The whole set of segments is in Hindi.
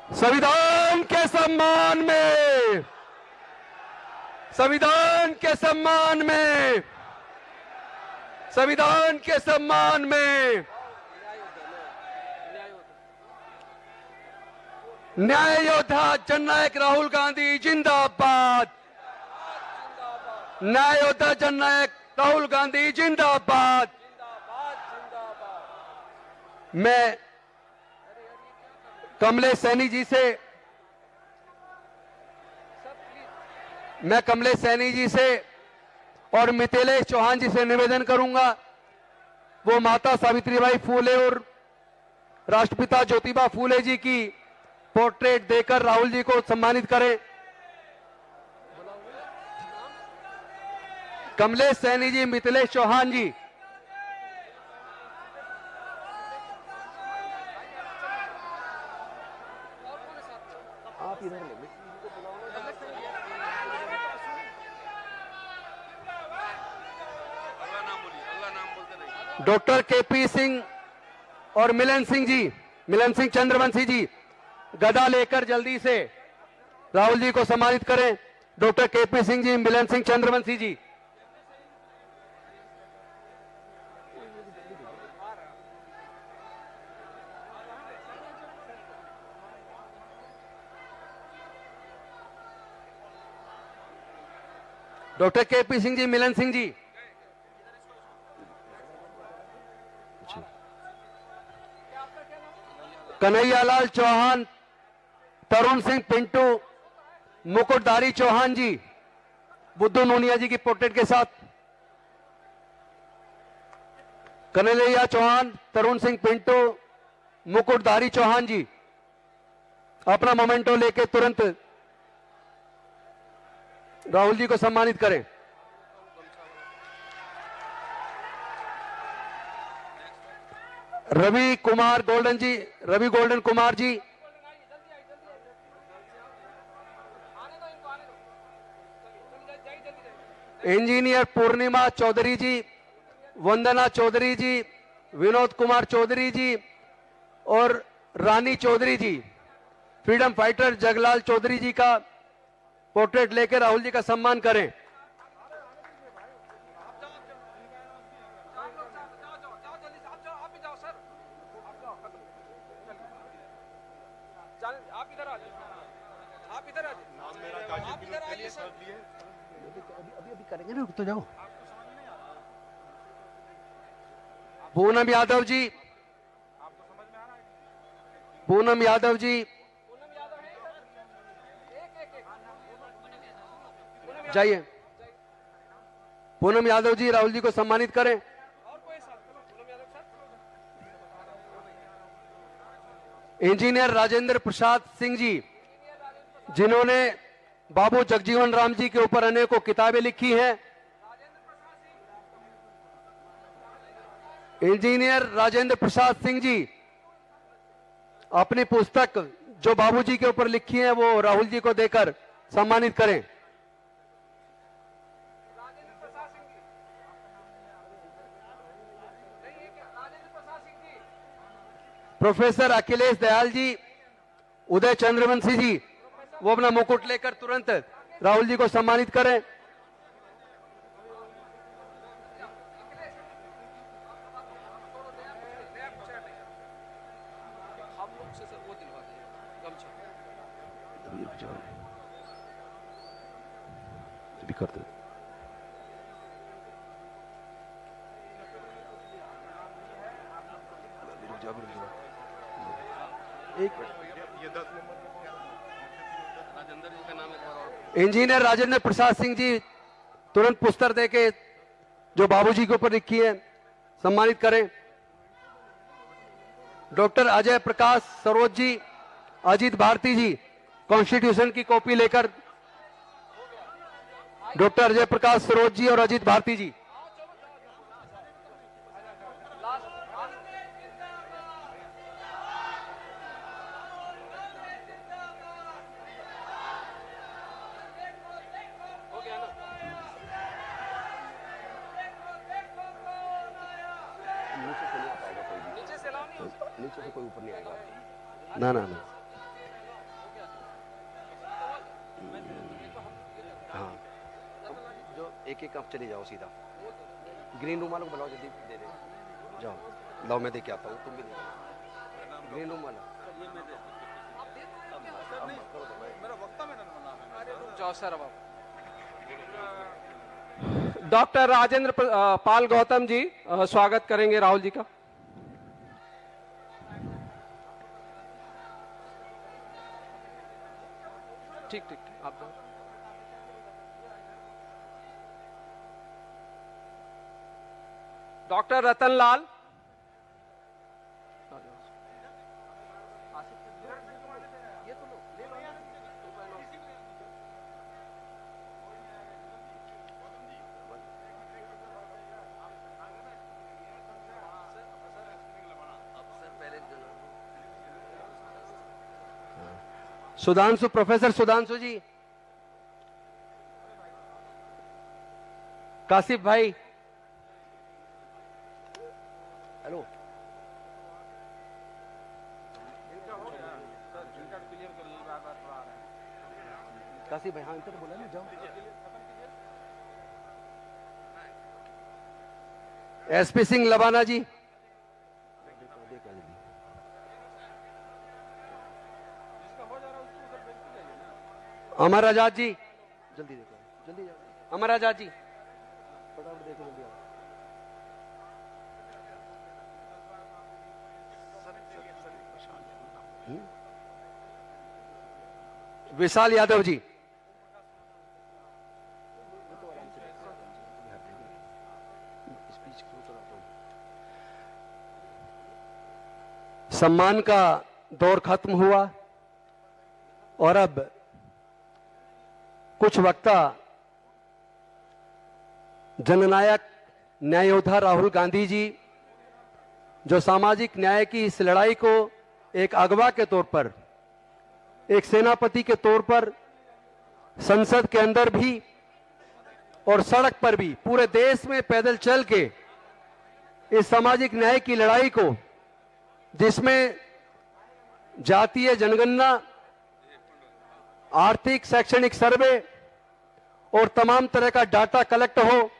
संविधान के सम्मान में, संविधान के सम्मान में, संविधान के सम्मान में न्याय योद्धा जननायक राहुल गांधी जिंदाबाद। न्याय योद्धा जननायक राहुल गांधी जिंदाबाद। मैं कमलेश सैनी जी से और मिथिलेश चौहान जी से निवेदन करूंगा, वो माता सावित्रीबाई फूले और राष्ट्रपिता ज्योतिबा फूले जी की पोर्ट्रेट देकर राहुल जी को सम्मानित करें। कमलेश सैनी जी, मिथिलेश चौहान जी। आप इधर ले। डॉक्टर केपी सिंह और मिलन सिंह चंद्रवंशी जी गदा लेकर जल्दी से राहुल जी को सम्मानित करें। डॉक्टर केपी सिंह जी, मिलन सिंह चंद्रवंशी जी। डॉक्टर केपी सिंह जी, मिलन सिंह जी। कन्हैयालाल चौहान, तरुण सिंह पिंटू, मुकुटधारी चौहान जी, बुद्धू नूनिया जी की पोर्ट्रेट के साथ। कन्हैया चौहान, तरुण सिंह पिंटू, मुकुटधारी चौहान जी अपना मोमेंटो लेके तुरंत राहुल जी को सम्मानित करें। रवि गोल्डन कुमार जी, इंजीनियर पूर्णिमा चौधरी जी, वंदना चौधरी जी, विनोद कुमार चौधरी जी और रानी चौधरी जी, फ्रीडम फाइटर जगलाल चौधरी जी का पोर्ट्रेट लेकर राहुल जी का सम्मान करें। आप इधर आ जाइए, आप इधर आ जाइए, आप इधर आइए सर। अभी करेंगे ना, तो जाओ। पूनम यादव जी, पूनम यादव जी जाइए। पूनम यादव जी राहुल जी को सम्मानित करें। इंजीनियर राजेंद्र प्रसाद सिंह जी, जिन्होंने बाबू जगजीवन राम जी के ऊपर अनेकों किताबें लिखी हैं। इंजीनियर राजेंद्र प्रसाद सिंह जी अपनी पुस्तक जो बाबूजी के ऊपर लिखी है वो राहुल जी को देकर सम्मानित करें। प्रोफेसर अखिलेश दयाल जी, उदय चंद्रवंशी जी, वो अपना मुकुट लेकर तुरंत राहुल जी को सम्मानित करें। करते इंजीनियर राजेंद्र प्रसाद सिंह जी तुरंत पुस्तक देके जो बाबूजी के ऊपर लिखी है सम्मानित करें। डॉक्टर अजय प्रकाश सरोज जी, अजीत भारती जी कॉन्स्टिट्यूशन की कॉपी लेकर, डॉक्टर अजय प्रकाश सरोज जी और अजीत भारती जी। नीचे से कोई ऊपर नहीं आएगा। ना ना ना, एक एक आप चले जाओ सीधा। ग्रीन रूम वालों को बुलाओ, जल्दी दे दे। जाओ लाओ, मैं दे के आता हूँ, तुम भी दे दो। ग्रीन रूम वाला मेरा वक्ता में नाम जाओ सर। अब डॉक्टर राजेंद्र पाल गौतम जी स्वागत करेंगे राहुल जी का। ठीक ठीक ठीक, आप डॉक्टर रतन लाल, सुधांशु, प्रोफेसर सुधांशु जी, कासिफ भाई, हेलो, कासिफ भाई, हाँ इधर बोला ना, जाओ। एसपी सिंह लबाना जी, अमर आजाद जी, जल्दी देखो, जल्दी जाओ। अमर आजाद जी फटाफट देखो, जल्दी आओ। विशाल यादव जी, सम्मान का दौर खत्म हुआ और अब कुछ वक्ता जननायक न्याय योद्धा राहुल गांधी जी, जो सामाजिक न्याय की इस लड़ाई को एक अगवा के तौर पर, एक सेनापति के तौर पर संसद के अंदर भी और सड़क पर भी पूरे देश में पैदल चल के इस सामाजिक न्याय की लड़ाई को, जिसमें जातीय जनगणना, आर्थिक शैक्षणिक सर्वे और तमाम तरह का डाटा कलेक्ट हो,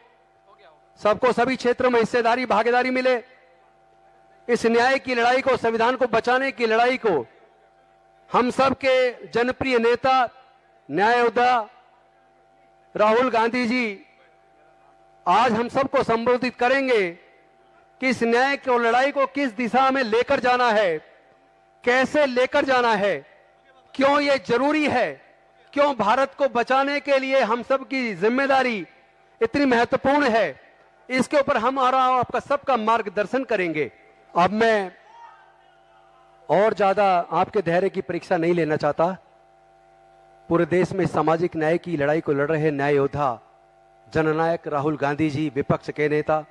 सबको सभी क्षेत्रों में हिस्सेदारी भागीदारी मिले, इस न्याय की लड़ाई को, संविधान को बचाने की लड़ाई को हम सब के जनप्रिय नेता न्याय योद्धा राहुल गांधी जी आज हम सबको संबोधित करेंगे कि इस न्याय को, लड़ाई को किस दिशा में लेकर जाना है, कैसे लेकर जाना है, क्यों ये जरूरी है, क्यों भारत को बचाने के लिए हम सब की जिम्मेदारी इतनी महत्वपूर्ण है, इसके ऊपर हम और आपका सबका मार्गदर्शन करेंगे। अब मैं और ज्यादा आपके धैर्य की परीक्षा नहीं लेना चाहता। पूरे देश में सामाजिक न्याय की लड़ाई को लड़ रहे न्याय योद्धा जननायक राहुल गांधी जी, विपक्ष के नेता,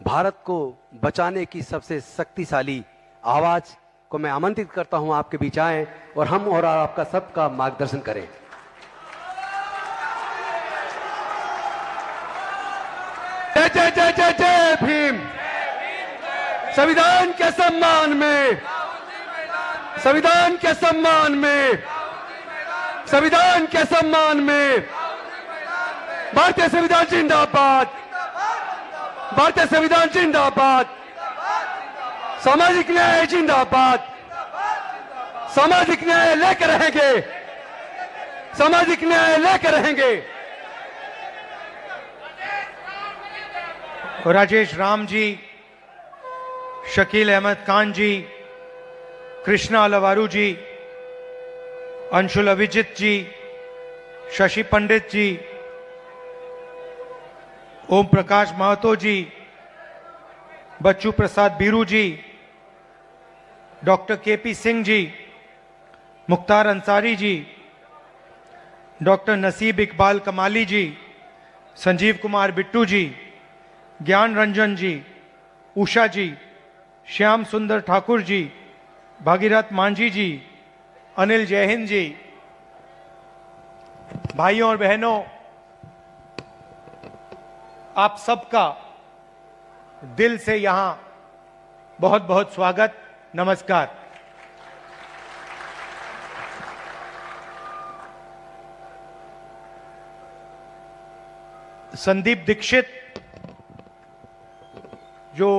भारत को बचाने की सबसे शक्तिशाली आवाज को मैं आमंत्रित करता हूं आपके बीच आए और हम और आपका सबका मार्गदर्शन करें। जय जय जय जय जय भीम। संविधान के सम्मान में, संविधान के सम्मान में, संविधान के सम्मान में, भारतीय संविधान जिंदाबाद, भारतीय संविधान जिंदाबाद, सामाजिक न्याय जिंदाबाद, सामाजिक न्याय लेकर रहेंगे, सामाजिक न्याय लेकर रहेंगे। राजेश राम जी, शकील अहमद खान जी, कृष्णा अलवारू जी, अंशुल अभिजित जी, शशि पंडित जी, ओम प्रकाश महतो जी, बच्चू प्रसाद बीरू जी, doctor KP Singh ji, Mukhtar Ansari ji, doctor नसीब इकबाल कमाली जी, संजीव कुमार बिट्टू जी, ज्ञान रंजन जी, उषा जी, श्याम सुंदर ठाकुर जी, भागीरथ मांझी जी, अनिल जयहिंद जी। भाइयों और बहनों, आप सबका दिल से यहां बहुत बहुत स्वागत, नमस्कार। संदीप दीक्षित, जो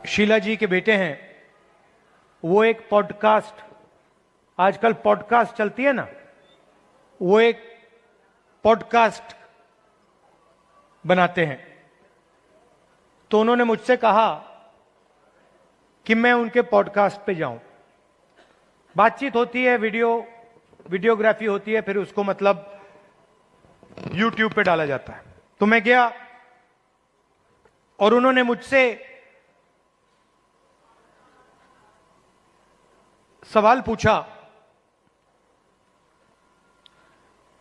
शीला जी के बेटे हैं, वो एक पॉडकास्ट, आजकल पॉडकास्ट चलती है ना, वो एक पॉडकास्ट बनाते हैं। तो उन्होंने मुझसे कहा कि मैं उनके पॉडकास्ट पे जाऊं। बातचीत होती है, वीडियोग्राफी होती है, फिर उसको मतलब यूट्यूब पे डाला जाता है। तो मैं गया और उन्होंने मुझसे सवाल पूछा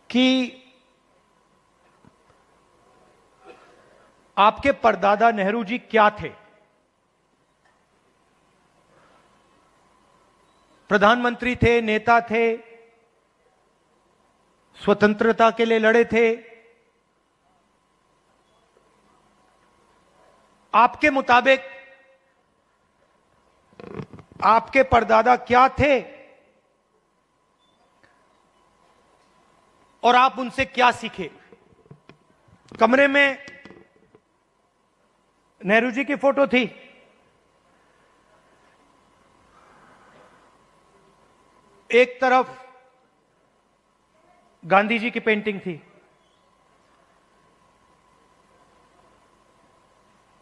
कि आपके परदादा नेहरू जी क्या थे? प्रधानमंत्री थे, नेता थे, स्वतंत्रता के लिए लड़े थे। आपके मुताबिक आपके परदादा क्या थे और आप उनसे क्या सीखे? कमरे में नेहरू जी की फोटो थी, एक तरफ गांधी जी की पेंटिंग थी,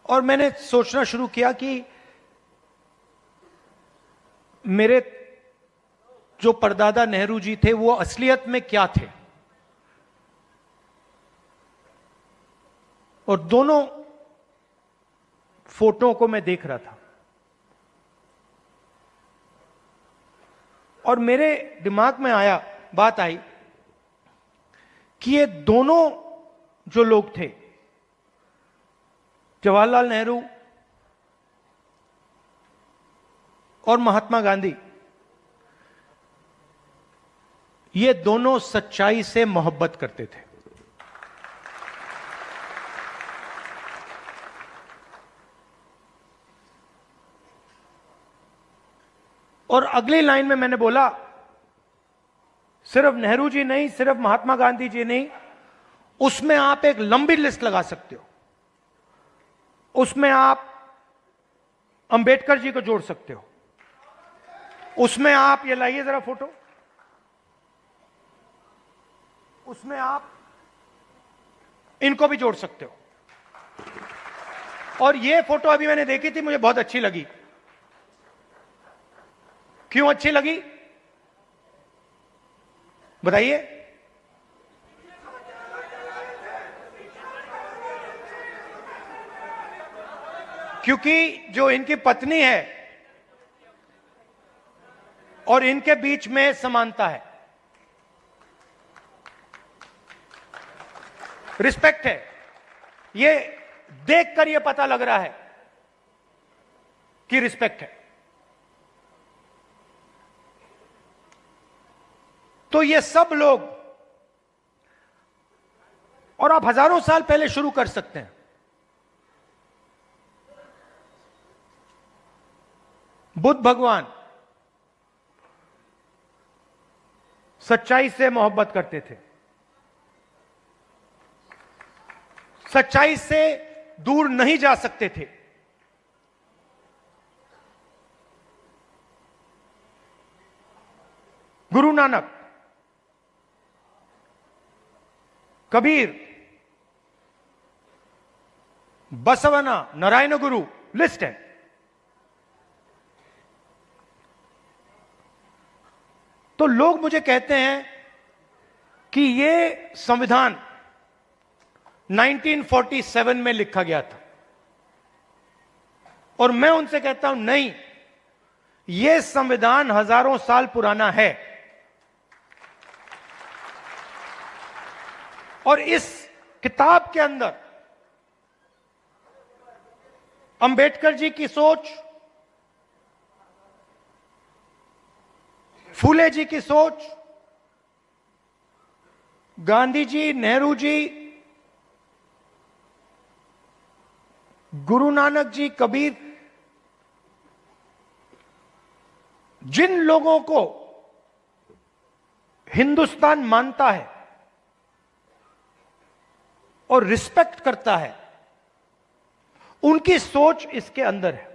और मैंने सोचना शुरू किया कि मेरे जो परदादा नेहरू जी थे वो असलियत में क्या थे। और दोनों फोटो को मैं देख रहा था और मेरे दिमाग में बात आई कि ये दोनों जो लोग थे, जवाहरलाल नेहरू और महात्मा गांधी, ये दोनों सच्चाई से मोहब्बत करते थे। और अगली लाइन में मैंने बोला, सिर्फ नेहरू जी नहीं, सिर्फ महात्मा गांधी जी नहीं, उसमें आप एक लंबी लिस्ट लगा सकते हो। उसमें आप अंबेडकर जी को जोड़ सकते हो, उसमें आप, ये लाइए जरा फोटो, उसमें आप इनको भी जोड़ सकते हो। और ये फोटो अभी मैंने देखी थी, मुझे बहुत अच्छी लगी। क्यों अच्छी लगी बताइए? क्योंकि जो इनकी पत्नी है और इनके बीच में समानता है, रिस्पेक्ट है। ये देखकर ये पता लग रहा है कि रिस्पेक्ट है। तो ये सब लोग, और आप हजारों साल पहले शुरू कर सकते हैं। बुद्ध भगवान सच्चाई से मोहब्बत करते थे, सच्चाई से दूर नहीं जा सकते थे। गुरु नानक, कबीर, बसवना, नारायण गुरु, लिस्ट है। तो लोग मुझे कहते हैं कि ये संविधान 1947 में लिखा गया था, और मैं उनसे कहता हूं नहीं, यह संविधान हजारों साल पुराना है। और इस किताब के अंदर अंबेडकर जी की सोच, फूले जी की सोच, गांधी जी, नेहरू जी, गुरु नानक जी, कबीर, जिन लोगों को हिंदुस्तान मानता है और रिस्पेक्ट करता है, उनकी सोच इसके अंदर है।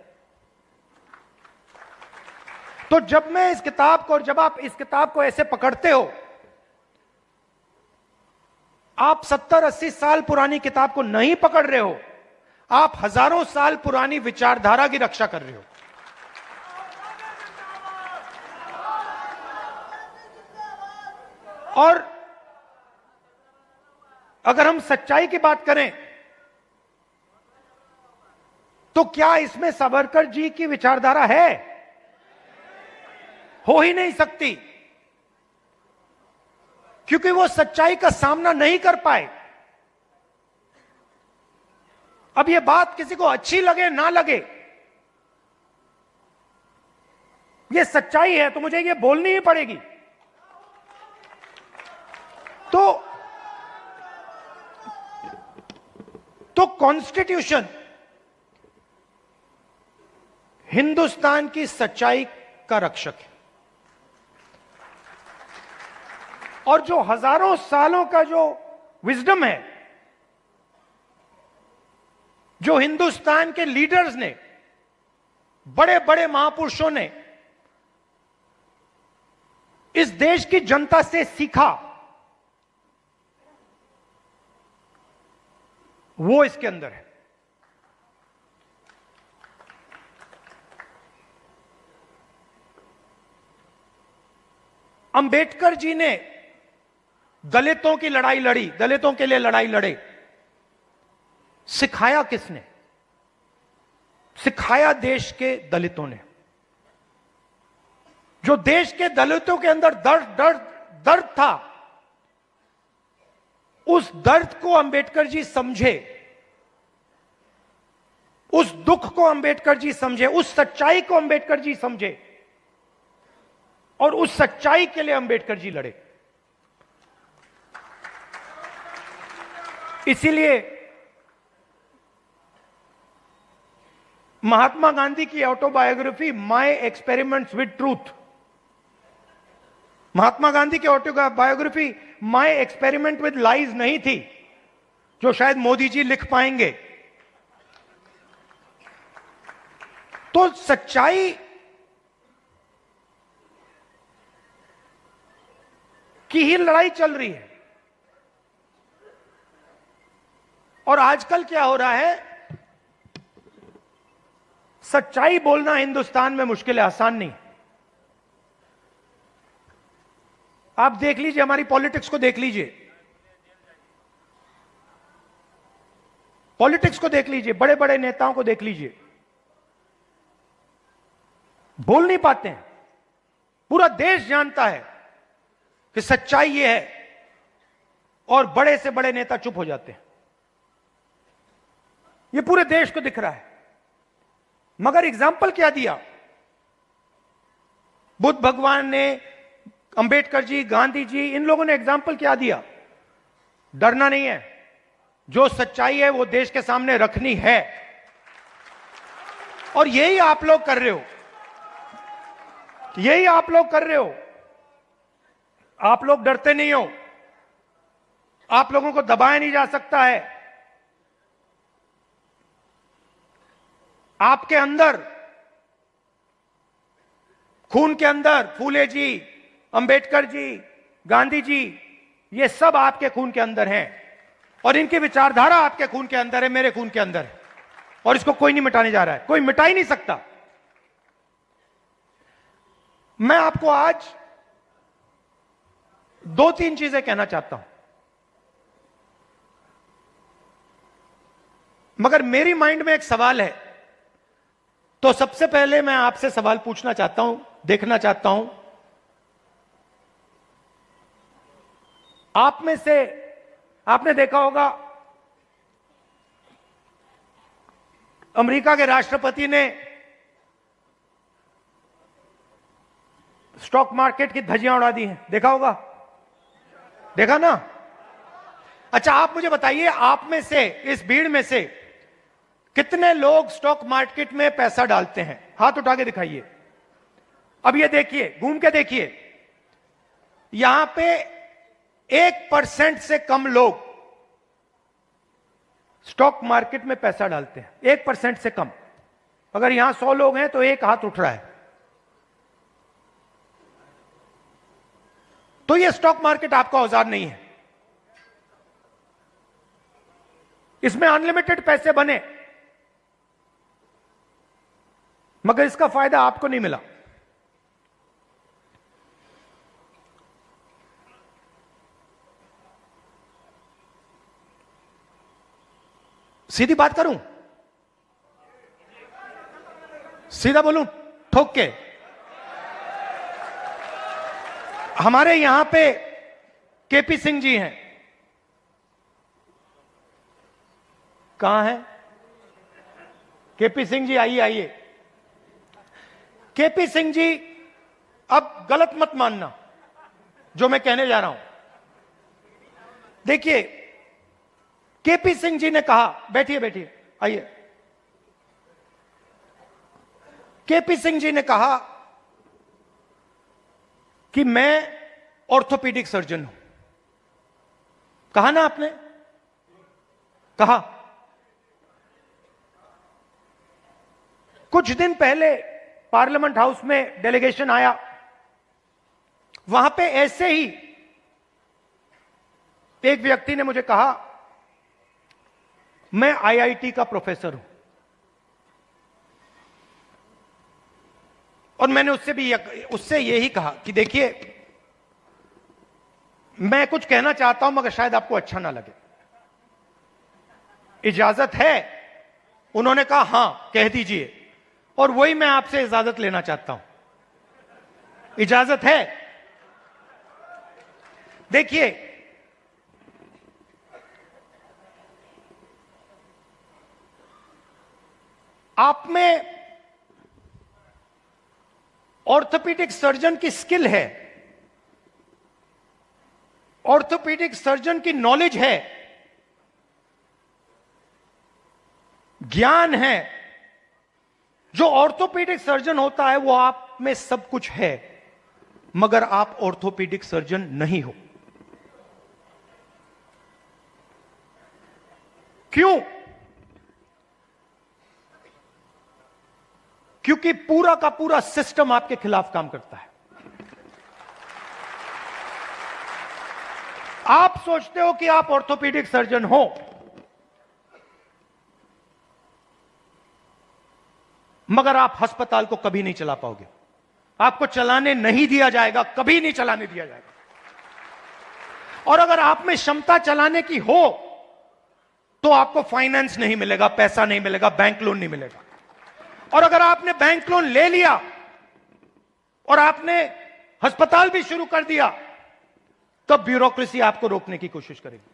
तो जब मैं इस किताब को, और जब आप इस किताब को ऐसे पकड़ते हो, आप 70-80 साल पुरानी किताब को नहीं पकड़ रहे हो, आप हजारों साल पुरानी विचारधारा की रक्षा कर रहे हो। और अगर हम सच्चाई की बात करें तो क्या इसमें सावरकर जी की विचारधारा है? हो ही नहीं सकती, क्योंकि वो सच्चाई का सामना नहीं कर पाए। अब ये बात किसी को अच्छी लगे ना लगे, ये सच्चाई है तो मुझे ये बोलनी ही पड़ेगी। तो कॉन्स्टिट्यूशन हिंदुस्तान की सच्चाई का रक्षक है, और जो हजारों सालों का जो विजडम है, जो हिंदुस्तान के लीडर्स ने, बड़े बड़े महापुरुषों ने इस देश की जनता से सीखा, वो इसके अंदर है। अंबेडकर जी ने दलितों की लड़ाई लड़ी, दलितों के लिए लड़ाई लड़े। सिखाया किसने? सिखाया देश के दलितों ने। जो देश के दलितों के अंदर दर्द था, उस दर्द को अंबेडकर जी समझे, उस दुख को अंबेडकर जी समझे, उस सच्चाई को अंबेडकर जी समझे, और उस सच्चाई के लिए अंबेडकर जी लड़े। इसीलिए महात्मा गांधी की autobiography my experiments with truth, Mahatma Gandhi की autobiography my experiment with lies नहीं थी, जो शायद मोदी जी लिख पाएंगे। तो सच्चाई की ही लड़ाई चल रही है। और आजकल क्या हो रहा है, सच्चाई बोलना हिंदुस्तान में मुश्किल है, आसान नहीं। आप देख लीजिए, हमारी पॉलिटिक्स को देख लीजिए, पॉलिटिक्स को देख लीजिए, बड़े बड़े नेताओं को देख लीजिए, बोल नहीं पाते हैं। पूरा देश जानता है कि सच्चाई ये है, और बड़े से बड़े नेता चुप हो जाते हैं। ये पूरे देश को दिख रहा है। मगर एग्जाम्पल क्या दिया? बुद्ध भगवान ने, अंबेडकर जी, गांधी जी, इन लोगों ने एग्जाम्पल क्या दिया? डरना नहीं है, जो सच्चाई है वो देश के सामने रखनी है। और यही आप लोग कर रहे हो, यही आप लोग कर रहे हो। आप लोग डरते नहीं हो, आप लोगों को दबाया नहीं जा सकता है। आपके अंदर, खून के अंदर फूले जी, अंबेडकर जी, गांधी जी, ये सब आपके खून के अंदर हैं, और इनकी विचारधारा आपके खून के अंदर है, मेरे खून के अंदर है, और इसको कोई नहीं मिटाने जा रहा है, कोई मिटा ही नहीं सकता। मैं आपको आज 2-3 चीजें कहना चाहता हूं, मगर मेरी माइंड में एक सवाल है। तो सबसे पहले मैं आपसे सवाल पूछना चाहता हूं, देखना चाहता हूं, आप में से, आपने देखा होगा अमेरिका के राष्ट्रपति ने स्टॉक मार्केट की धज्जियां उड़ा दी हैं, देखा होगा, देखा ना? अच्छा, आप मुझे बताइए, आप में से, इस भीड़ में से कितने लोग स्टॉक मार्केट में पैसा डालते हैं? हाथ उठा के दिखाइए। अब ये देखिए, घूम के देखिए, यहां पे 1% से कम लोग स्टॉक मार्केट में पैसा डालते हैं 1% से कम। अगर यहां 100 लोग हैं तो एक हाथ उठ रहा है। तो यह स्टॉक मार्केट आपका औजार नहीं है। इसमें अनलिमिटेड पैसे बने, मगर इसका फायदा आपको नहीं मिला। सीधी बात करूं, सीधा बोलूं, ठोक के। हमारे यहां पे केपी सिंह जी हैं। कहां हैं केपी सिंह जी? आइए आइए। केपी सिंह जी, अब गलत मत मानना जो मैं कहने जा रहा हूं। देखिए, केपी सिंह जी ने कहा, बैठिए बैठिए, आइए। केपी सिंह जी ने कहा कि मैं ऑर्थोपीडिक सर्जन हूं। कहा ना आपने? कहा। कुछ दिन पहले पार्लियामेंट हाउस में डेलीगेशन आया, वहां पे ऐसे ही एक व्यक्ति ने मुझे कहा, मैं आईआईटी का प्रोफेसर हूं। और मैंने उससे यही कहा कि देखिए, मैं कुछ कहना चाहता हूं मगर शायद आपको अच्छा ना लगे, इजाजत है? उन्होंने कहा हां, कह दीजिए। और वही मैं आपसे इजाजत लेना चाहता हूं। इजाजत है? देखिए, आप में ऑर्थोपीडिक सर्जन की स्किल है, ऑर्थोपीडिक सर्जन की नॉलेज है, ज्ञान है। जो ऑर्थोपीडिक सर्जन होता है वो आप में सब कुछ है, मगर आप ऑर्थोपीडिक सर्जन नहीं हो। क्यों? क्योंकि पूरा का पूरा सिस्टम आपके खिलाफ काम करता है। आप सोचते हो कि आप ऑर्थोपीडिक सर्जन हो, मगर आप अस्पताल को कभी नहीं चला पाओगे। आपको चलाने नहीं दिया जाएगा, कभी नहीं चलाने दिया जाएगा। और अगर आप में क्षमता चलाने की हो तो आपको फाइनेंस नहीं मिलेगा, पैसा नहीं मिलेगा, बैंक लोन नहीं मिलेगा। और अगर आपने बैंक लोन ले लिया और आपने अस्पताल भी शुरू कर दिया, तब ब्यूरोक्रेसी आपको रोकने की कोशिश करेगी।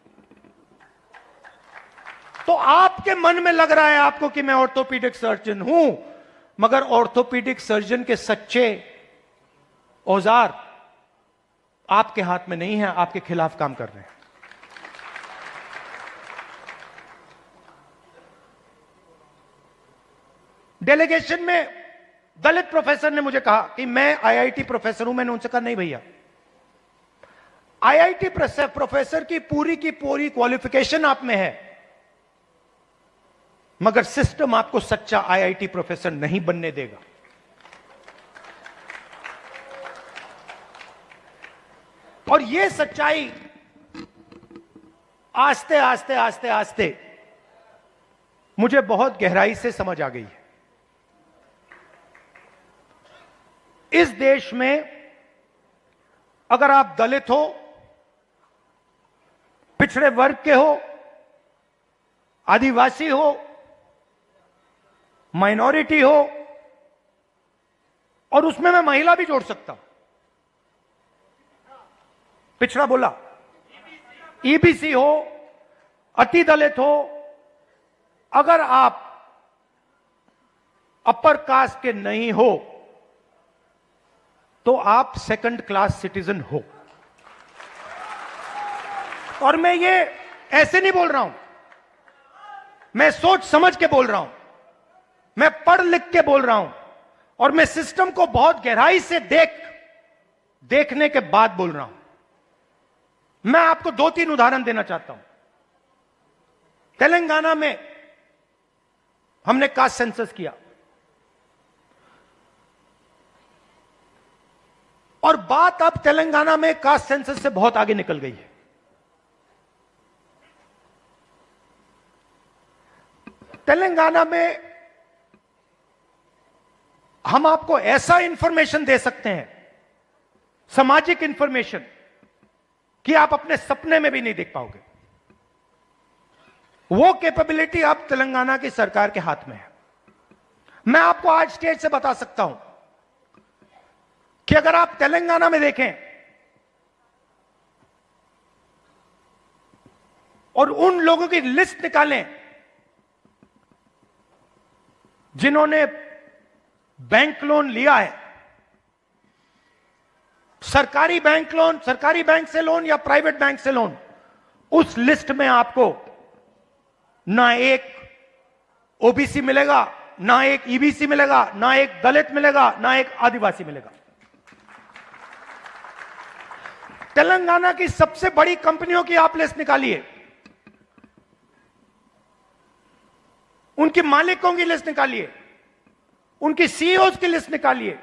तो आपके मन में लग रहा है आपको कि मैं ऑर्थोपीडिक सर्जन हूं, मगर ऑर्थोपीडिक सर्जन के सच्चे औजार आपके हाथ में नहीं है, आपके खिलाफ काम कर रहे हैं। डेलीगेशन में दलित प्रोफेसर ने मुझे कहा कि मैं आईआईटी प्रोफेसर हूं। मैंने उनसे कहा नहीं भैया, आईआईटी प्रोफेसर की पूरी क्वालिफिकेशन आप में है, मगर सिस्टम आपको सच्चा आईआईटी प्रोफेसर नहीं बनने देगा। और यह सच्चाई आस्ते आस्ते आस्ते आस्ते मुझे बहुत गहराई से समझ आ गई है। इस देश में अगर आप दलित हो, पिछड़े वर्ग के हो, आदिवासी हो, माइनॉरिटी हो, और उसमें मैं महिला भी जोड़ सकता हूं, पिछड़ा बोला, ईबीसी हो, अति दलित हो, अगर आप अपर कास्ट के नहीं हो तो आप सेकंड क्लास सिटीजन हो। और मैं ये ऐसे नहीं बोल रहा हूं, मैं सोच समझ के बोल रहा हूं, मैं पढ़ लिख के बोल रहा हूं, और मैं सिस्टम को बहुत गहराई से देखने के बाद बोल रहा हूं। मैं आपको 2-3 उदाहरण देना चाहता हूं। तेलंगाना में हमने कास्ट सेंसस किया और बात अब तेलंगाना में कास्ट सेंसस से बहुत आगे निकल गई है। तेलंगाना में हम आपको ऐसा इंफॉर्मेशन दे सकते हैं, सामाजिक इंफॉर्मेशन, कि आप अपने सपने में भी नहीं देख पाओगे। वो कैपेबिलिटी अब तेलंगाना की सरकार के हाथ में है। मैं आपको आज स्टेज से बता सकता हूं कि अगर आप तेलंगाना में देखें और उन लोगों की लिस्ट निकालें जिन्होंने बैंक लोन लिया है, सरकारी बैंक लोन, सरकारी बैंक से लोन या प्राइवेट बैंक से लोन, उस लिस्ट में आपको ना एक ओबीसी मिलेगा, ना एक ईबीसी मिलेगा, ना एक दलित मिलेगा, ना एक आदिवासी मिलेगा। तेलंगाना की सबसे बड़ी कंपनियों की आप लिस्ट निकालिए, उनके मालिकों की लिस्ट निकालिए, उनकी सीईओज की लिस्ट निकालिए।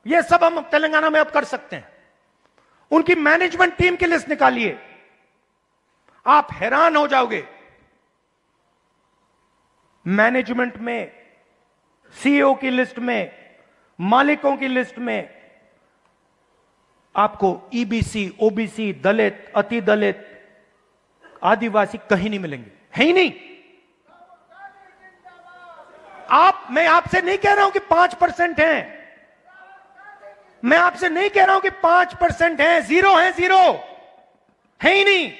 यह सब हम तेलंगाना में अब कर सकते हैं। उनकी मैनेजमेंट टीम की लिस्ट निकालिए, आप हैरान हो जाओगे। मैनेजमेंट में, सीईओ की लिस्ट में, मालिकों की लिस्ट में आपको ईबीसी, ओबीसी, दलित, अति दलित, आदिवासी कहीं नहीं मिलेंगे, है ही नहीं। मैं आपसे नहीं कह रहा हूं कि 5% हैं, मैं आपसे नहीं कह रहा हूं कि 5% हैं, जीरो है, जीरो है ही नहीं।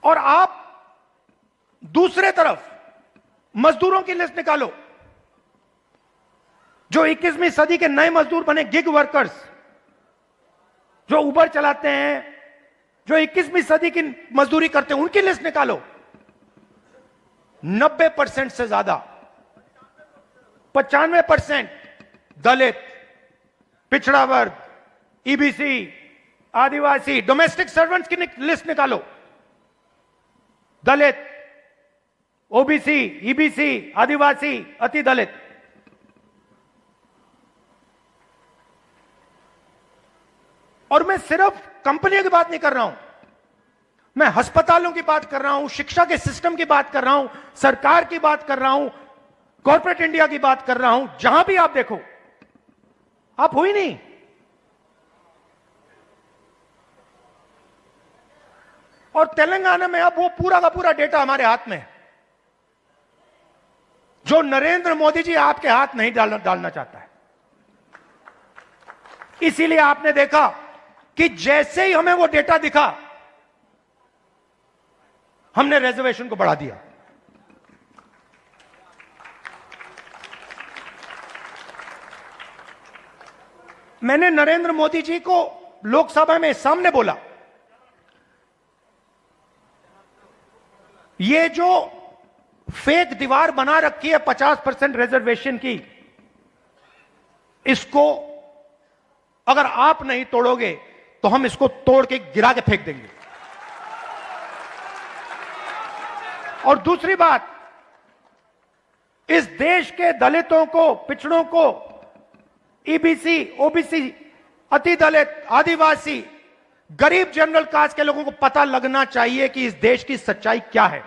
और आप दूसरे तरफ मजदूरों की लिस्ट निकालो, जो 21वीं सदी के नए मजदूर बने, गिग वर्कर्स, जो उबर चलाते हैं, जो 21वीं सदी की मजदूरी करते हैं, उनकी लिस्ट निकालो। 90% से ज्यादा, 95% दलित, पिछड़ा वर्ग, ईबीसी, आदिवासी, डोमेस्टिक सर्वेंट्स की लिस्ट निकालो। दलित, ओबीसी, ईबीसी, आदिवासी, अति दलित। और मैं सिर्फ कंपनियों की बात नहीं कर रहा हूं, मैं अस्पतालों की बात कर रहा हूं, शिक्षा के सिस्टम की बात कर रहा हूं, सरकार की बात कर रहा हूं, कॉर्पोरेट इंडिया की बात कर रहा हूं। जहां भी आप देखो, आप हुई नहीं। और तेलंगाना में अब वो पूरा का पूरा डेटा हमारे हाथ में है, जो नरेंद्र मोदी जी आपके हाथ नहीं डालना चाहता है। इसीलिए आपने देखा कि जैसे ही हमें वो डेटा दिखा, हमने रिजर्वेशन को बढ़ा दिया। मैंने नरेंद्र मोदी जी को लोकसभा में सामने बोला, ये जो फेक दीवार बना रखी है 50% रिजर्वेशन की, इसको अगर आप नहीं तोड़ोगे तो हम इसको तोड़ के गिरा के फेंक देंगे। और दूसरी बात, इस देश के दलितों को, पिछड़ों को, ईबीसी, ओबीसी, अति दलित, आदिवासी, गरीब जनरल कास्ट के लोगों को पता लगना चाहिए कि इस देश की सच्चाई क्या है।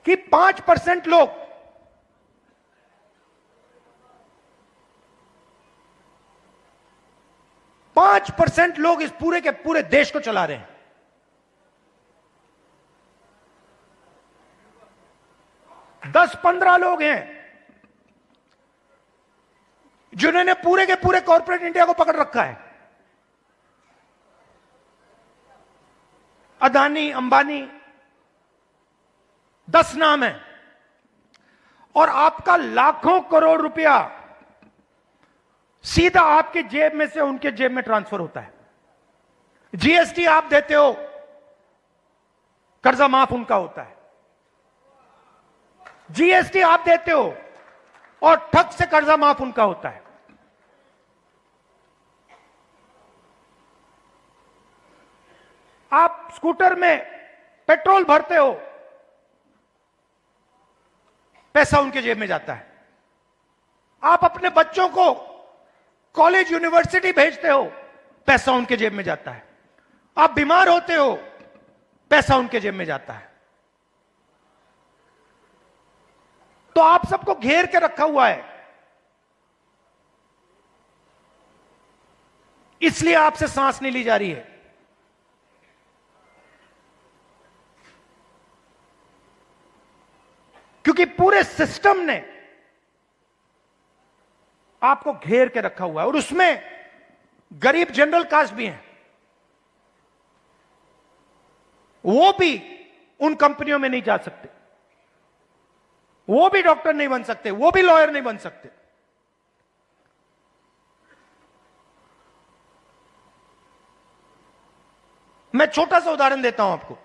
कि 5% लोग इस पूरे के पूरे देश को चला रहे हैं। दस 15 लोग हैं जिन्होंने पूरे के पूरे कॉर्पोरेट इंडिया को पकड़ रखा है। अदानी, अंबानी, 10 नाम है। और आपका लाखों करोड़ रुपया सीधा आपके जेब में से उनके जेब में ट्रांसफर होता है। जीएसटी आप देते हो, कर्जा माफ उनका होता है। जीएसटी आप देते हो और ठग से कर्जा माफ उनका होता है। आप स्कूटर में पेट्रोल भरते हो, पैसा उनके जेब में जाता है। आप अपने बच्चों को कॉलेज यूनिवर्सिटी भेजते हो, पैसा उनके जेब में जाता है। आप बीमार होते हो, पैसा उनके जेब में जाता है। तो आप सबको घेर के रखा हुआ है, इसलिए आपसे सांस नहीं ली जा रही है। क्योंकि पूरे सिस्टम ने आपको घेर के रखा हुआ है, और उसमें गरीब जनरल कास्ट भी हैं। वो भी उन कंपनियों में नहीं जा सकते, वो भी डॉक्टर नहीं बन सकते, वो भी लॉयर नहीं बन सकते। मैं छोटा सा उदाहरण देता हूं आपको।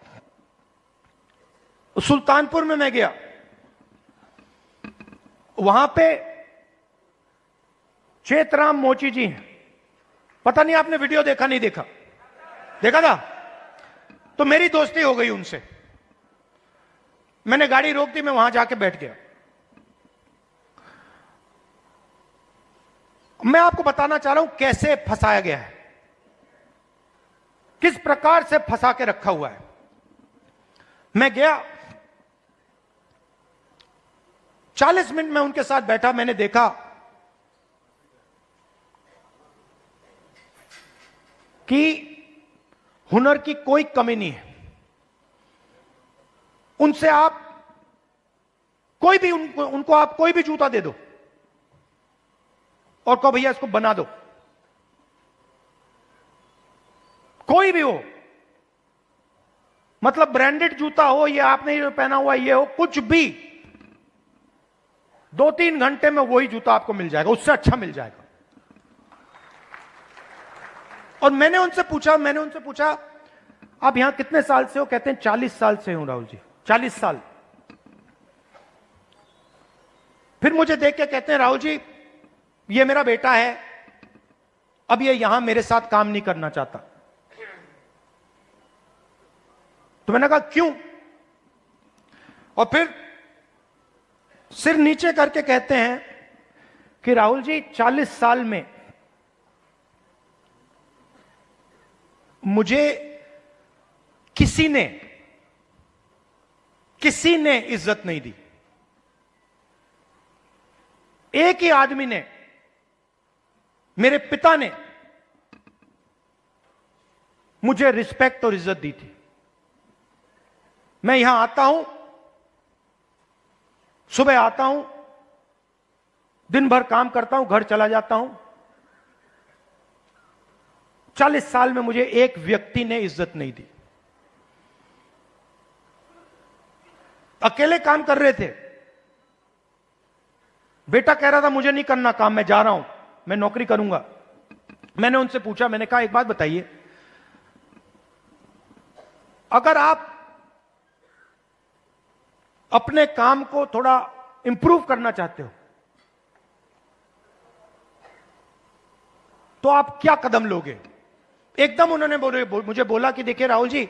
सुल्तानपुर में मैं गया, वहां पे चेतराम मोची जी हैं। पता नहीं आपने वीडियो देखा नहीं देखा? देखा था? तो मेरी दोस्ती हो गई उनसे। मैंने गाड़ी रोक दी, मैं वहां जाके बैठ गया। मैं आपको बताना चाह रहा हूं कैसे फंसाया गया है, किस प्रकार से फंसा के रखा हुआ है। मैं गया, 40 मिनट में उनके साथ बैठा। मैंने देखा कि हुनर की कोई कमी नहीं है। उनसे आप कोई भी उनको आप कोई भी जूता दे दो और कहो भैया इसको बना दो, कोई भी हो, मतलब ब्रांडेड जूता हो, ये आपने जो पहना हुआ ये हो, कुछ भी, 2-3 घंटे में वही जूता आपको मिल जाएगा, उससे अच्छा मिल जाएगा। और मैंने उनसे पूछा आप यहां कितने साल से हो? कहते हैं 40 साल से हूं राहुल जी, 40 साल। फिर मुझे देख के कहते हैं राहुल जी ये मेरा बेटा है, अब ये यहां मेरे साथ काम नहीं करना चाहता। तो मैंने कहा क्यों? और फिर सिर नीचे करके कहते हैं कि राहुल जी 40 साल में मुझे किसी ने इज्जत नहीं दी। एक ही आदमी ने, मेरे पिता ने मुझे रिस्पेक्ट और इज्जत दी थी। मैं यहां आता हूं, सुबह आता हूं, दिन भर काम करता हूं, घर चला जाता हूं। 40 साल में मुझे एक व्यक्ति ने इज्जत नहीं दी। अकेले काम कर रहे थे। बेटा कह रहा था मुझे नहीं करना काम, मैं जा रहा हूं, मैं नौकरी करूंगा। मैंने उनसे पूछा, मैंने कहा एक बात बताइए, अगर आप अपने काम को थोड़ा इंप्रूव करना चाहते हो तो आप क्या कदम लोगे? एकदम उन्होंने मुझे बोला कि देखिए राहुल जी,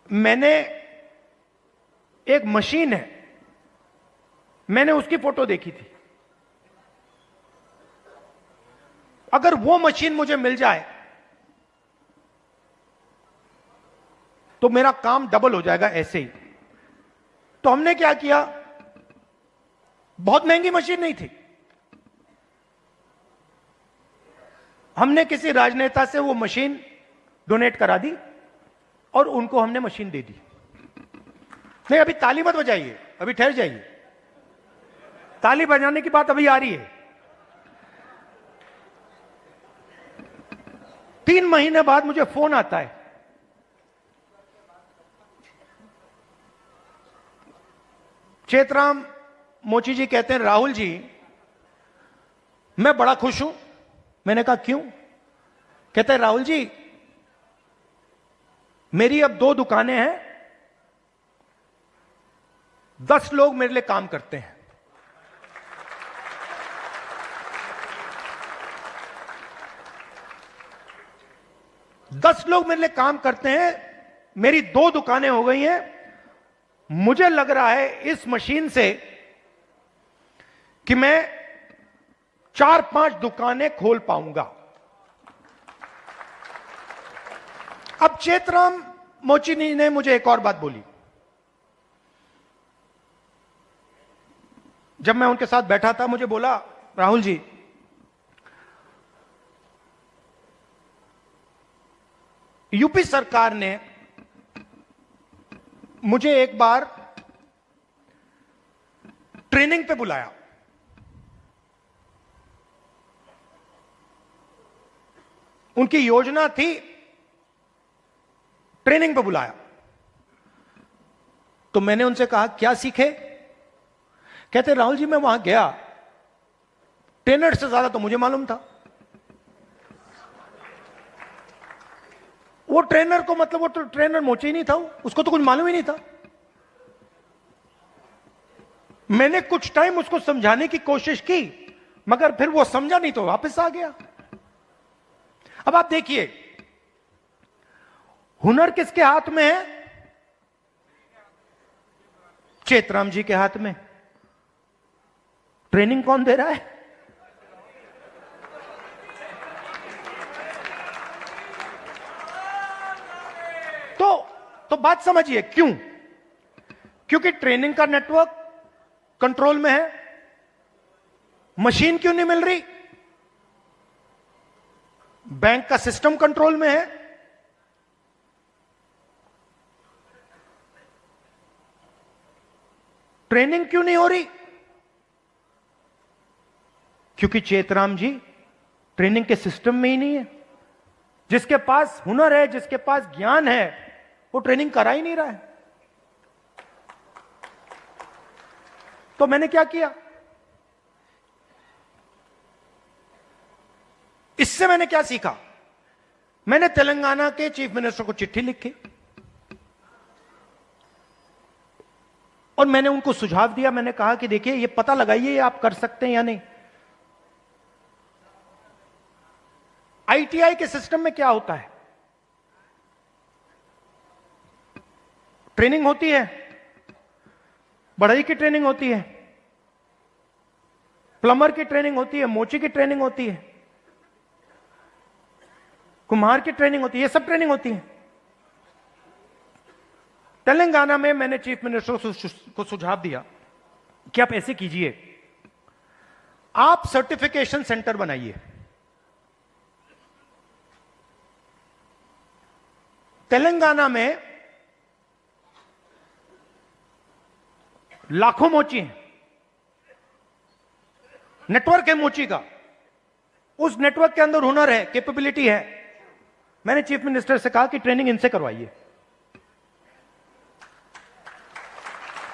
मैंने एक मशीन है, मैंने उसकी फोटो देखी थी, अगर वो मशीन मुझे मिल जाए तो मेरा काम डबल हो जाएगा ऐसे ही। तो हमने क्या किया, बहुत महंगी मशीन नहीं थी, हमने किसी राजनेता से वो मशीन डोनेट करा दी और उनको हमने मशीन दे दी। नहीं अभी ताली मत बजाइए, अभी ठहर जाइए, ताली बजाने की बात अभी आ रही है। 3 महीने बाद मुझे फोन आता है, चेतराम मोची जी कहते हैं राहुल जी मैं बड़ा खुश हूं। मैंने कहा क्यों? कहते हैं राहुल जी मेरी अब 2 दुकानें हैं, 10 लोग मेरे लिए काम करते हैं। दस लोग मेरे लिए काम करते हैं, मेरी 2 दुकानें हो गई हैं। मुझे लग रहा है इस मशीन से कि मैं 4-5 दुकानें खोल पाऊंगा। अब चेतराम मोची ने मुझे एक और बात बोली। जब मैं उनके साथ बैठा था, मुझे बोला, राहुल जी, यूपी सरकार ने मुझे एक बार ट्रेनिंग पे बुलाया। उनकी योजना थी, ट्रेनिंग पे बुलाया। तो मैंने उनसे कहा क्या सीखे? कहते राहुल जी मैं वहां गया, ट्रेनर से ज्यादा तो मुझे मालूम था। वो ट्रेनर को मतलब वो तो ट्रेनर मोचे ही नहीं था, उसको तो कुछ मालूम ही नहीं था। मैंने कुछ टाइम उसको समझाने की कोशिश की, मगर फिर वो समझा नहीं तो वापस आ गया। अब आप देखिए, हुनर किसके हाथ में है? चेतराम जी के हाथ में। ट्रेनिंग कौन दे रहा है? तो बात समझिए क्यों? क्योंकि ट्रेनिंग का नेटवर्क कंट्रोल में है। मशीन क्यों नहीं मिल रही? बैंक का सिस्टम कंट्रोल में है। ट्रेनिंग क्यों नहीं हो रही? क्योंकि चेतराम जी ट्रेनिंग के सिस्टम में ही नहीं है। जिसके पास हुनर है, जिसके पास ज्ञान है, वो ट्रेनिंग करा ही नहीं रहा है। तो मैंने क्या किया? इससे मैंने क्या सीखा? मैंने तेलंगाना के चीफ मिनिस्टर को चिट्ठी लिखी और मैंने उनको सुझाव दिया। मैंने कहा कि देखिए, ये पता लगाइए आप कर सकते हैं या नहीं। आईटीआई के सिस्टम में क्या होता है? ट्रेनिंग होती है, बढ़ई की ट्रेनिंग होती है, प्लम्बर की ट्रेनिंग होती है, मोची की ट्रेनिंग होती है, कुम्हार की ट्रेनिंग होती है, ये सब ट्रेनिंग होती है। तेलंगाना में मैंने चीफ मिनिस्टर को सुझाव दिया कि आप ऐसे कीजिए, आप सर्टिफिकेशन सेंटर बनाइए। तेलंगाना में लाखों मोची हैं, नेटवर्क है मोची का। उस नेटवर्क के अंदर हुनर है, कैपेबिलिटी है। मैंने चीफ मिनिस्टर से कहा कि ट्रेनिंग इनसे करवाइए।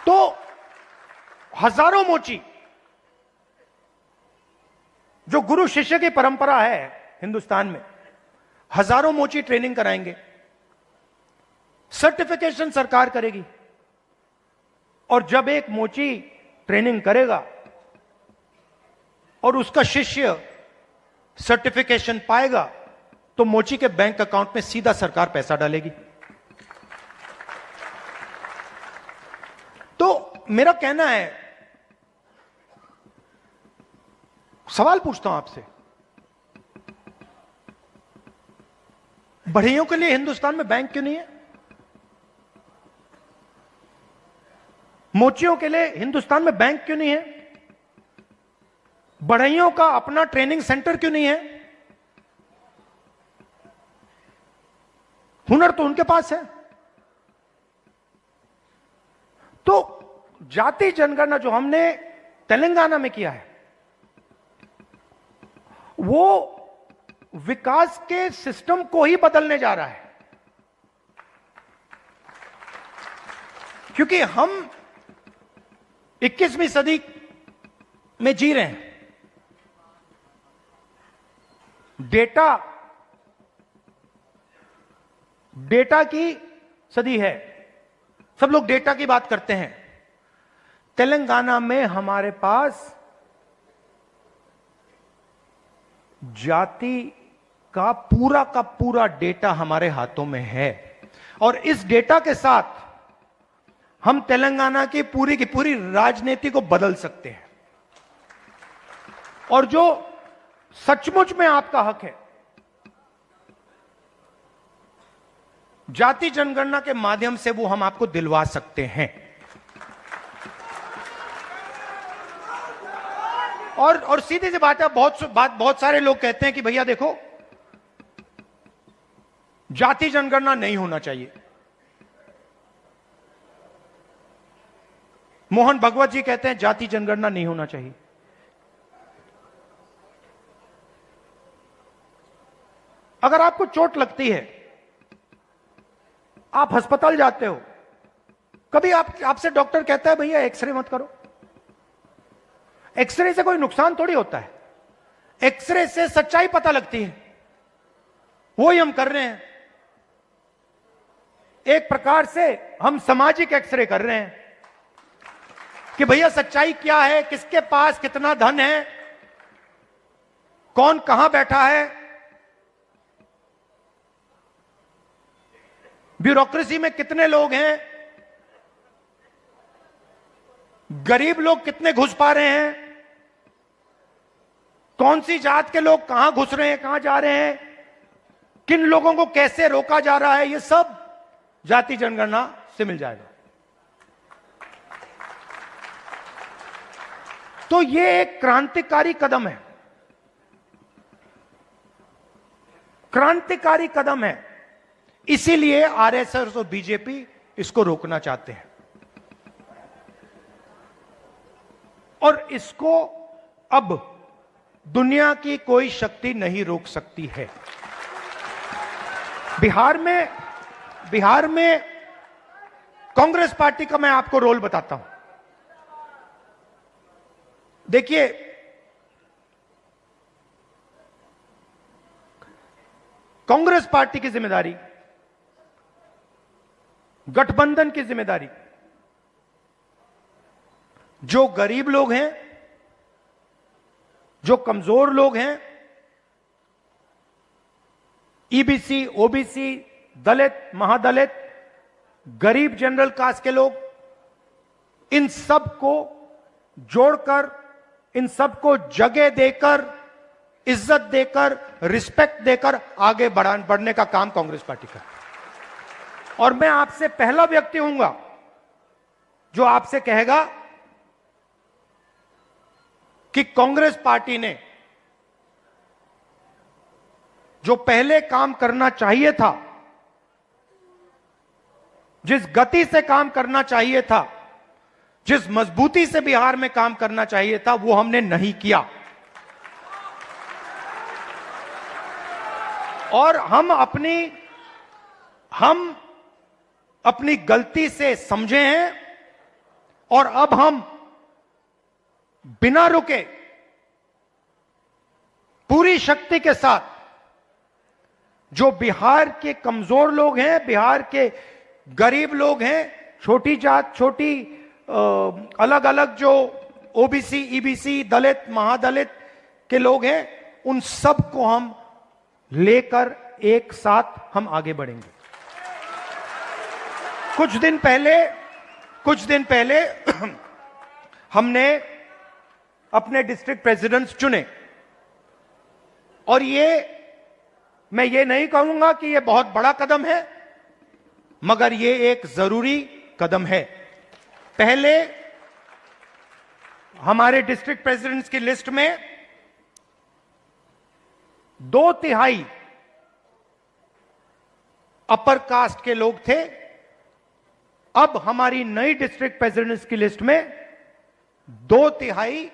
तो हजारों मोची, जो गुरु शिष्य की परंपरा है हिंदुस्तान में, हजारों मोची ट्रेनिंग कराएंगे। सर्टिफिकेशन सरकार करेगी और जब एक मोची ट्रेनिंग करेगा और उसका शिष्य सर्टिफिकेशन पाएगा तो मोची के बैंक अकाउंट में सीधा सरकार पैसा डालेगी। तो मेरा कहना है, सवाल पूछता हूं आपसे, बढ़इयों के लिए हिंदुस्तान में बैंक क्यों नहीं है? मोचियों के लिए हिंदुस्तान में बैंक क्यों नहीं है? बढ़इयों का अपना ट्रेनिंग सेंटर क्यों नहीं है? हुनर तो उनके पास है। तो जाति जनगणना जो हमने तेलंगाना में किया है, वो विकास के सिस्टम को ही बदलने जा रहा है। क्योंकि हम 21वीं सदी में जी रहे हैं। डेटा की सदी है, सब लोग डेटा की बात करते हैं। तेलंगाना में हमारे पास जाति का पूरा डेटा हमारे हाथों में है। और इस डेटा के साथ हम तेलंगाना की पूरी राजनीति को बदल सकते हैं। और जो सचमुच में आपका हक है, जाति जनगणना के माध्यम से वो हम आपको दिलवा सकते हैं। और सीधी सी बात है, बहुत सारे लोग कहते हैं कि भैया देखो, जाति जनगणना नहीं होना चाहिए। मोहन भगवत जी कहते हैं जाति जनगणना नहीं होना चाहिए। अगर आपको चोट लगती है, आप अस्पताल जाते हो, कभी आपसे डॉक्टर कहता है भैया एक्सरे मत करो। एक्सरे से कोई नुकसान थोड़ी होता है, एक्सरे से सच्चाई पता लगती है। वही हम कर रहे हैं, एक प्रकार से हम सामाजिक एक्सरे कर रहे हैं कि भैया सच्चाई क्या है, किसके पास कितना धन है, कौन कहां बैठा है, ब्यूरोक्रेसी में कितने लोग हैं, गरीब लोग कितने घुस पा रहे हैं, कौन सी जात के लोग कहां घुस रहे हैं, कहां जा रहे हैं, किन लोगों को कैसे रोका जा रहा है, ये सब जाति जनगणना से मिल जाएगा। तो ये एक क्रांतिकारी कदम है, क्रांतिकारी कदम है। इसीलिए आरएसएस और बीजेपी इसको रोकना चाहते हैं, और इसको अब दुनिया की कोई शक्ति नहीं रोक सकती है। बिहार में कांग्रेस पार्टी का मैं आपको रोल बताता हूं। देखिए, कांग्रेस पार्टी की जिम्मेदारी, गठबंधन की जिम्मेदारी, जो गरीब लोग हैं, जो कमजोर लोग हैं, ईबीसी, ओबीसी, दलित, महादलित, गरीब जनरल कास्ट के लोग, इन सब को जोड़कर, इन सबको जगह देकर, इज्जत देकर, रिस्पेक्ट देकर आगे बढ़ने का काम कांग्रेस पार्टी का। और मैं आपसे पहला व्यक्ति हूंगा जो आपसे कहेगा कि कांग्रेस पार्टी ने जो पहले काम करना चाहिए था, जिस गति से काम करना चाहिए था, जिस मजबूती से बिहार में काम करना चाहिए था, वो हमने नहीं किया। और हम अपनी गलती से समझे हैं, और अब हम बिना रुके पूरी शक्ति के साथ जो बिहार के कमजोर लोग हैं, बिहार के गरीब लोग हैं, छोटी जात, छोटी अलग अलग जो ओबीसी, ईबीसी, दलित, महादलित के लोग हैं, उन सब को हम लेकर एक साथ हम आगे बढ़ेंगे। कुछ दिन पहले हमने अपने डिस्ट्रिक्ट प्रेसिडेंट्स चुने, और मैं ये नहीं कहूंगा कि ये बहुत बड़ा कदम है, मगर ये एक जरूरी कदम है। पहले हमारे डिस्ट्रिक्ट प्रेसिडेंट्स की लिस्ट में 2/3 अपर कास्ट के लोग थे। अब हमारी नई डिस्ट्रिक्ट प्रेसिडेंट्स की लिस्ट में 2/3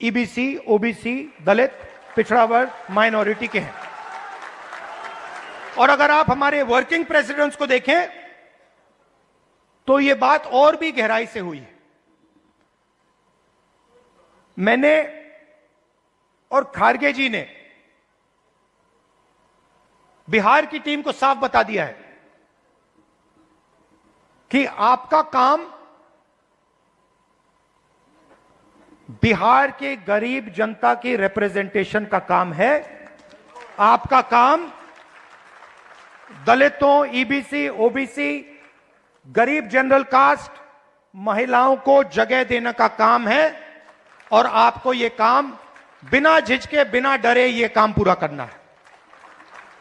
ईबीसी, ओबीसी, दलित, पिछड़ा वर्ग, माइनॉरिटी के हैं। और अगर आप हमारे वर्किंग प्रेसिडेंट्स को देखें तो यह बात और भी गहराई से हुई है। मैंने और खारगे जी ने बिहार की टीम को साफ बता दिया है कि आपका काम बिहार के गरीब जनता की रिप्रेजेंटेशन का काम है। आपका काम दलितों, ईबीसी, ओबीसी, गरीब जनरल कास्ट, महिलाओं को जगह देने का काम है और आपको यह काम बिना झिझके, बिना डरे यह काम पूरा करना है।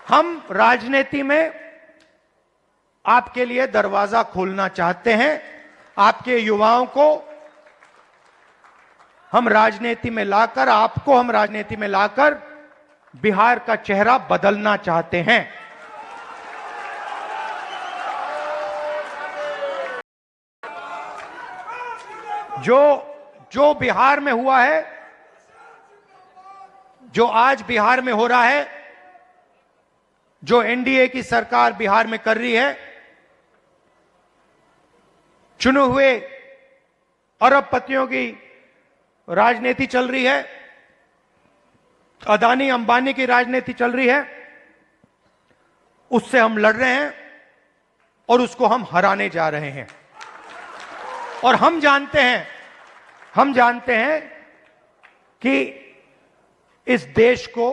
हम राजनीति में आपके लिए दरवाजा खोलना चाहते हैं। आपके युवाओं को हम राजनीति में लाकर, आपको हम राजनीति में लाकर बिहार का चेहरा बदलना चाहते हैं। जो बिहार में हुआ है, जो आज बिहार में हो रहा है, जो एनडीए की सरकार बिहार में कर रही है, चुने हुए अरबपतियों की राजनीति चल रही है, अदानी अंबानी की राजनीति चल रही है, उससे हम लड़ रहे हैं और उसको हम हराने जा रहे हैं। और हम जानते हैं कि इस देश को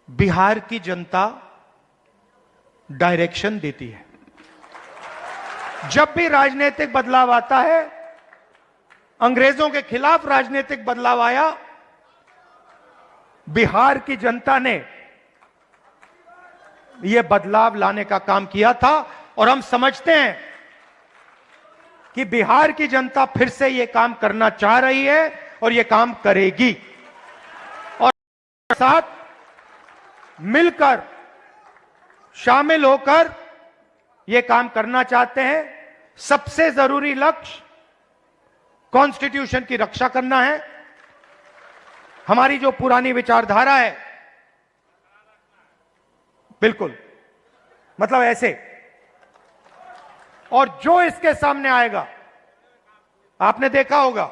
बिहार की जनता डायरेक्शन देती है। जब भी राजनीतिक बदलाव आता है, अंग्रेजों के खिलाफ राजनीतिक बदलाव आया, बिहार की जनता ने यह बदलाव लाने का काम किया था और हम समझते हैं कि बिहार की जनता फिर से यह काम करना चाह रही है और यह काम करेगी। और साथ मिलकर, शामिल होकर यह काम करना चाहते हैं। सबसे जरूरी लक्ष्य कॉन्स्टिट्यूशन की रक्षा करना है। हमारी जो पुरानी विचारधारा है, बिल्कुल मतलब ऐसे, और जो इसके सामने आएगा, आपने देखा होगा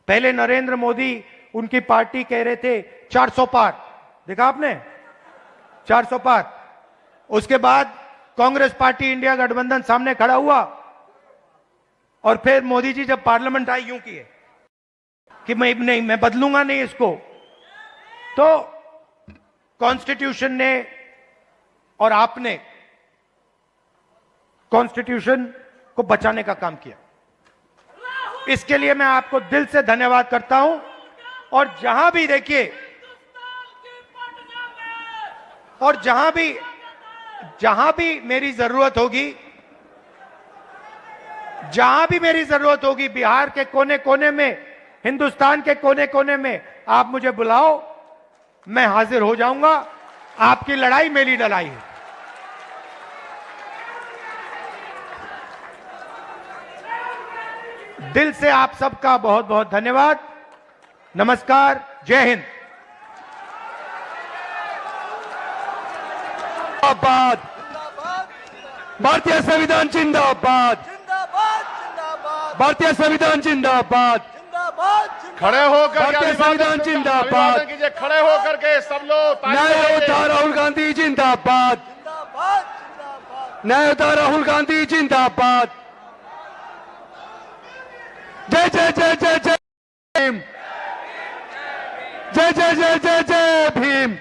पहले नरेंद्र मोदी, उनकी पार्टी कह रहे थे 400 पार, देखा आपने 400 पार। उसके बाद कांग्रेस पार्टी, इंडिया गठबंधन सामने खड़ा हुआ और फिर मोदी जी जब पार्लियामेंट आई, यूं किए कि मैं बदलूंगा नहीं इसको। तो कॉन्स्टिट्यूशन ने और आपने कॉन्स्टिट्यूशन को बचाने का काम किया। इसके लिए मैं आपको दिल से धन्यवाद करता हूं। और जहां भी देखिए, और जहां भी मेरी जरूरत होगी, बिहार के कोने कोने में, हिंदुस्तान के कोने कोने में आप मुझे बुलाओ, मैं हाजिर हो जाऊंगा। आपकी लड़ाई मेरी लड़ाई है। दिल से आप सबका बहुत बहुत धन्यवाद। नमस्कार, जय हिंद। जिंदाबाद, भारतीय संविधान जिंदाबाद, भारतीय संविधान जिंदाबाद, खड़े होकर भारतीय संविधान जिंदाबाद, कीजिए, खड़े होकर के सब लोग न्याय योद्धा राहुल गांधी जिंदाबाद, न्याय योद्धा राहुल गांधी जिंदाबाद। जय जय जय जय जय भीम, जय जय जय जय जय भीम,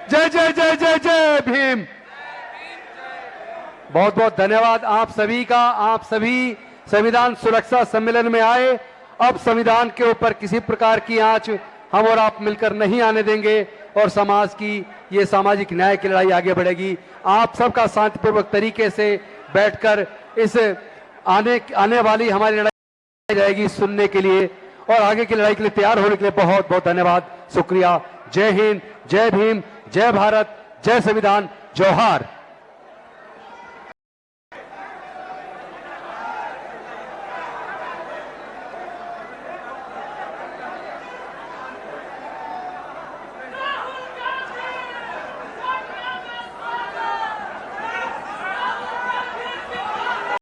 जय जय जय जय जय भीम। बहुत बहुत धन्यवाद आप सभी का। आप सभी संविधान सुरक्षा सम्मेलन में आए। अब संविधान के ऊपर किसी प्रकार की आंच हम और आप मिलकर नहीं आने देंगे और समाज की ये सामाजिक न्याय की लड़ाई आगे बढ़ेगी। आप सबका शांतिपूर्वक तरीके से बैठकर इस आने वाली हमारी लड़ाई जाएगी सुनने के लिए और आगे की लड़ाई के लिए तैयार होने के लिए बहुत बहुत धन्यवाद, शुक्रिया। जय हिंद, जय भीम, जय भारत, जय संविधान, जोहार।